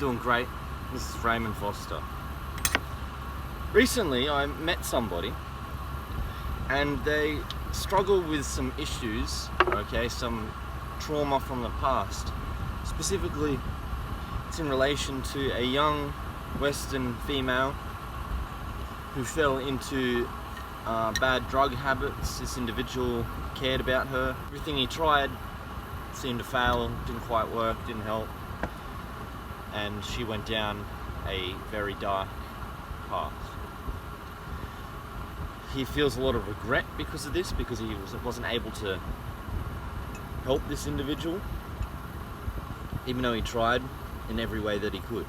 doing great. This is Raymond Foster. Recently I met somebody and they struggle with some issues, okay, some trauma from the past. Specifically, it's in relation to a young Western female who fell into bad drug habits. This individual cared about her. Everything he tried seemed to fail, didn't quite work, didn't help, and she went down a very dark path. He feels a lot of regret because of this, because he wasn't able to help this individual, even though he tried in every way that he could.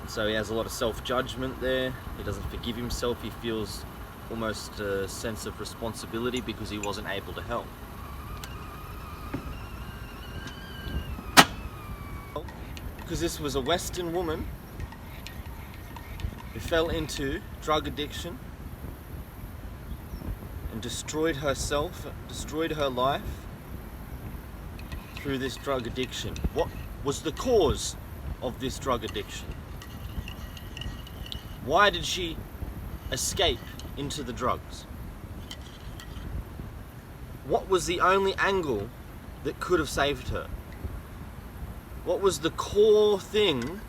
And so he has a lot of self-judgment there. He doesn't forgive himself. He feels almost a sense of responsibility because he wasn't able to help. Because this was a Western woman who fell into drug addiction and destroyed herself, destroyed her life through this drug addiction. What was the cause of this drug addiction? Why did she escape into the drugs? What was the only angle that could have saved her? What was the core thing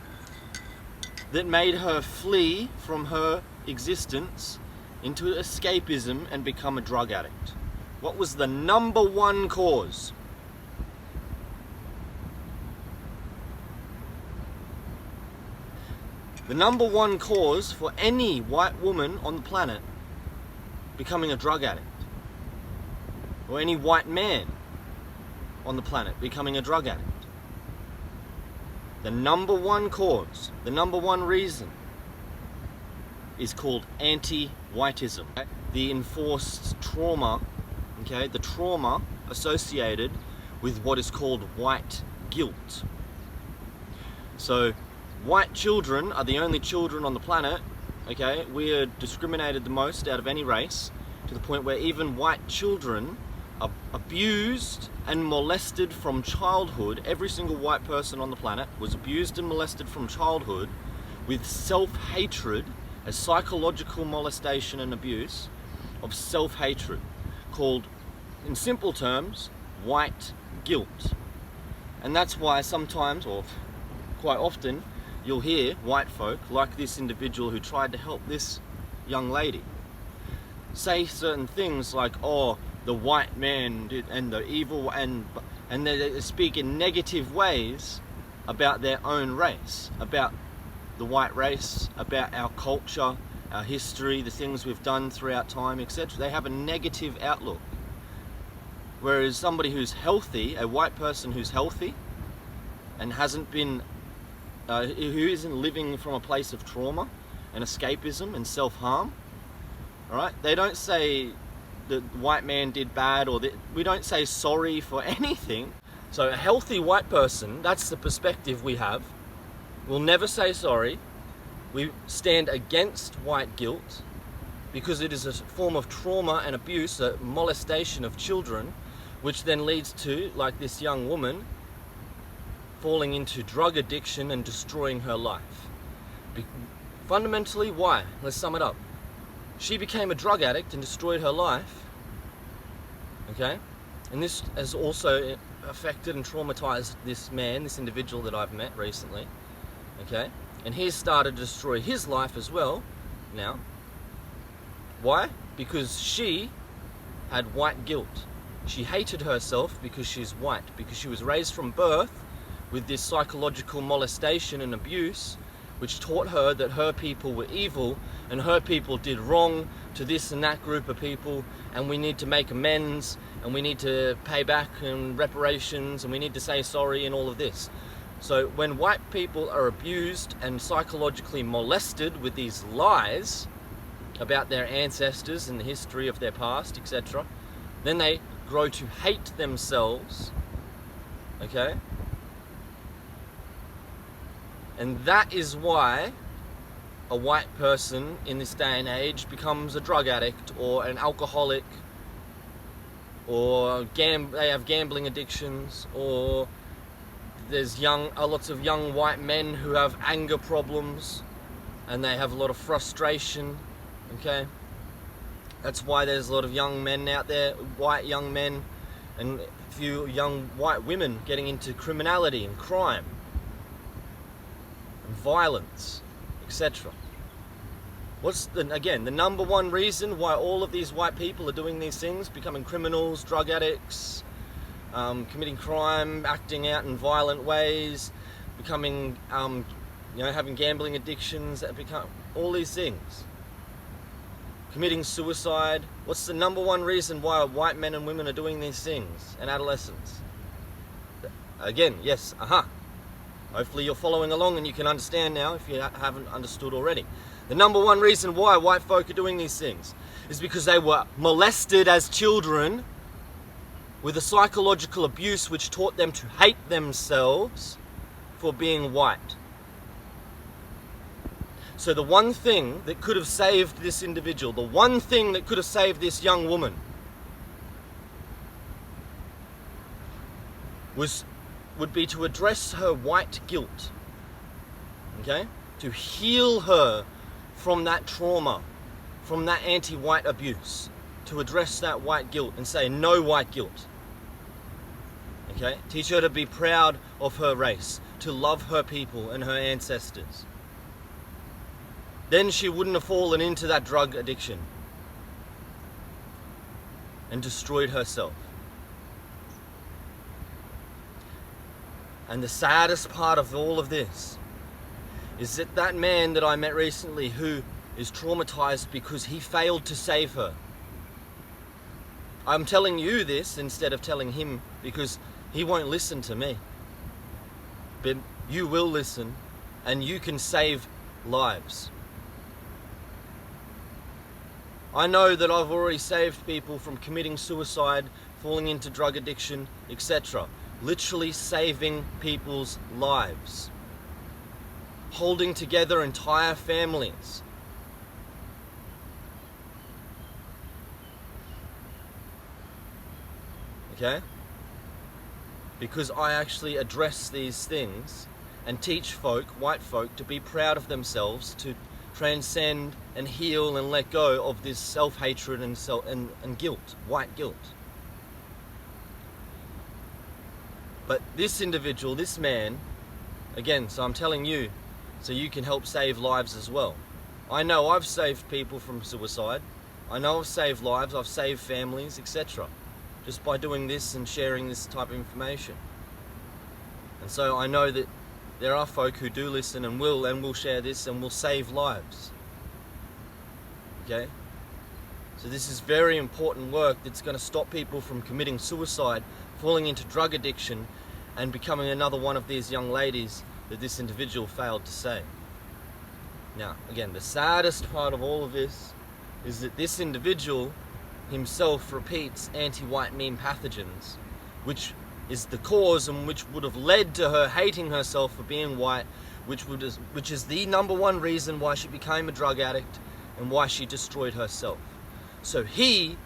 that made her flee from her existence into escapism and become a drug addict? What was the number one cause? The number one cause for any white woman on the planet becoming a drug addict, or any white man on the planet becoming a drug addict, the number one cause, the number one reason is called anti-whiteism. The enforced trauma, okay, the trauma associated with what is called white guilt. So white children are the only children on the planet, okay? We are discriminated the most out of any race, to the point where even white children are abused and molested from childhood. Every single white person on the planet was abused and molested from childhood with self-hatred, a psychological molestation and abuse of self-hatred, called, in simple terms, white guilt. And that's why sometimes, or quite often, you'll hear white folk, like this individual who tried to help this young lady, say certain things like, oh, the white man did, and the evil, and they speak in negative ways about their own race, about the white race, about our culture, our history, the things we've done throughout time, etc. They have a negative outlook. Whereas somebody who's healthy, a white person who's healthy and hasn't been who isn't living from a place of trauma and escapism and self-harm, all right, they don't say the white man did bad, or we don't say sorry for anything. So a healthy white person, that's the perspective we have. We'll never say sorry. We stand against white guilt because it is a form of trauma and abuse, a molestation of children, which then leads to, like this young woman, falling into drug addiction and destroying her life. Fundamentally, why? Let's sum it up. She became a drug addict and destroyed her life, okay? And this has also affected and traumatized this man, this individual that I've met recently, okay? And he's started to destroy his life as well now. Why? Because she had white guilt. She hated herself because she's white, because she was raised from birth with this psychological molestation and abuse, which taught her that her people were evil and her people did wrong to this and that group of people, and we need to make amends, and we need to pay back and reparations, and we need to say sorry and all of this. So when white people are abused and psychologically molested with these lies about their ancestors and the history of their past, etc., then they grow to hate themselves, okay? And that is why a white person in this day and age becomes a drug addict or an alcoholic, or they have gambling addictions, or there's lots of young white men who have anger problems, and they have a lot of frustration. Okay, that's why there's a lot of young men out there, white young men, and a few young white women getting into criminality and crime and violence, etc. What's the number one reason why all of these white people are doing these things, becoming criminals, drug addicts, committing crime, acting out in violent ways, becoming, having gambling addictions, all these things, committing suicide? What's the number one reason why white men and women are doing these things, and adolescents? Again, yes, hopefully you're following along and you can understand now if you haven't understood already. The number one reason why white folk are doing these things is because they were molested as children with a psychological abuse which taught them to hate themselves for being white. So the one thing that could have saved this individual, the one thing that could have saved this young woman would be to address her white guilt. Okay? To heal her from that trauma, from that anti-white abuse, to address that white guilt and say no white guilt. Okay? Teach her to be proud of her race, to love her people and her ancestors. Then she wouldn't have fallen into that drug addiction and destroyed herself. And the saddest part of all of this is that man that I met recently who is traumatized because he failed to save her. I'm telling you this instead of telling him because he won't listen to me. But you will listen and you can save lives. I know that I've already saved people from committing suicide, falling into drug addiction, etc. Literally saving people's lives. Holding together entire families. Okay? Because I actually address these things and teach folk, white folk, to be proud of themselves, to transcend and heal and let go of this self-hatred and guilt, white guilt. But this individual, this man, again, so I'm telling you, so you can help save lives as well. I know I've saved people from suicide. I know I've saved lives, I've saved families, etc. just by doing this and sharing this type of information. And so I know that there are folk who do listen and will share this and will save lives. Okay? So this is very important work that's going to stop people from committing suicide, falling into drug addiction, and becoming another one of these young ladies that this individual failed to save. Now, again, the saddest part of all of this is that this individual himself repeats anti-white meme pathogens, which is the cause and which would have led to her hating herself for being white, which is the number one reason why she became a drug addict and why she destroyed herself. So he,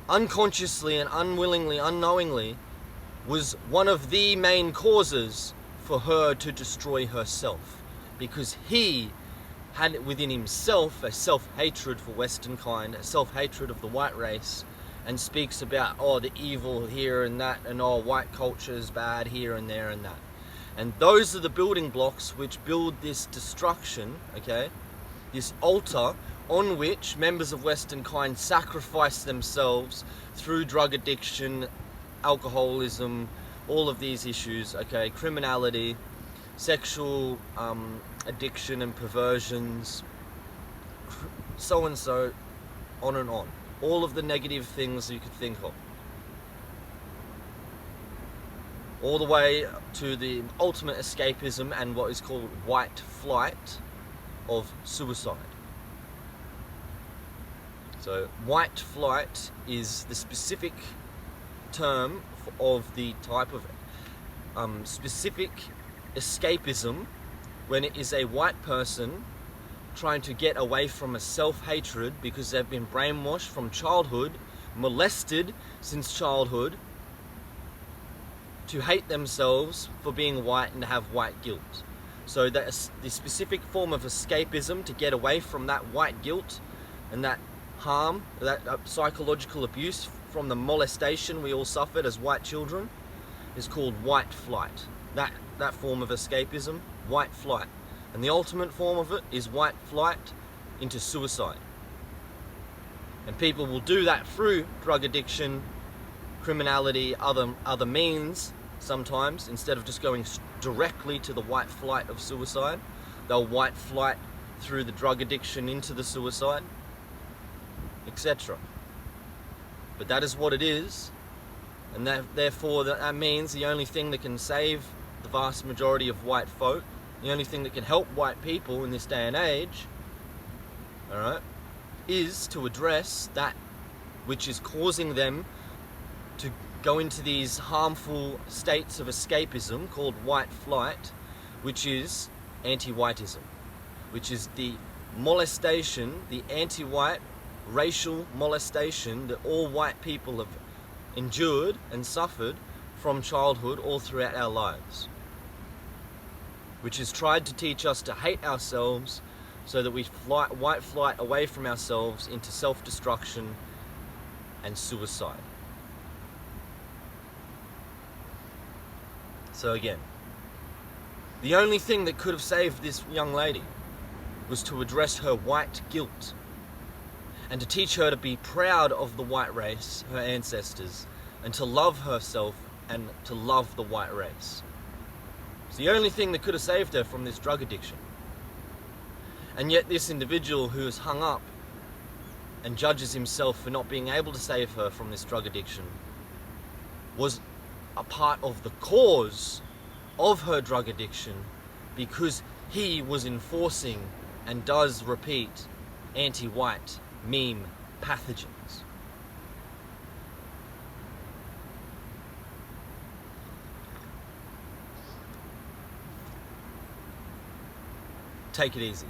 unconsciously and unwillingly, unknowingly, was one of the main causes for her to destroy herself, because he had within himself a self-hatred for Western kind, a self-hatred of the white race, and speaks about, the evil here and that, and white culture is bad here and there and that. And those are the building blocks which build this destruction, okay? This altar on which members of Western kind sacrifice themselves through drug addiction, alcoholism, all of these issues, okay? Criminality, sexual addiction and perversions, so and so, on and on. All of the negative things you could think of. All the way to the ultimate escapism and what is called white flight of suicide. So white flight is the specific term of the type of specific escapism when it is a white person trying to get away from a self-hatred because they've been brainwashed from childhood, molested since childhood, to hate themselves for being white and to have white guilt. So that the specific form of escapism to get away from that white guilt and that harm, that psychological abuse from the molestation we all suffered as white children, is called white flight. That form of escapism, white flight. And the ultimate form of it is white flight into suicide. And people will do that through drug addiction, criminality, other means sometimes. Instead of just going directly to the white flight of suicide, they'll white flight through the drug addiction into the suicide, etc. But that is what it is, and therefore that means the only thing that can save the vast majority of white folk, the only thing that can help white people in this day and age, alright, is to address that which is causing them to go into these harmful states of escapism called white flight, which is anti-whiteism, which is the molestation, the anti-white racial molestation that all white people have endured and suffered from childhood all throughout our lives, which has tried to teach us to hate ourselves so that we white flight away from ourselves into self-destruction and suicide. So again, the only thing that could have saved this young lady was to address her white guilt and to teach her to be proud of the white race, her ancestors, and to love herself and to love the white race. It's the only thing that could have saved her from this drug addiction. And yet this individual who is hung up and judges himself for not being able to save her from this drug addiction was a part of the cause of her drug addiction because he was enforcing and does repeat anti-white meme pathogens. Take it easy.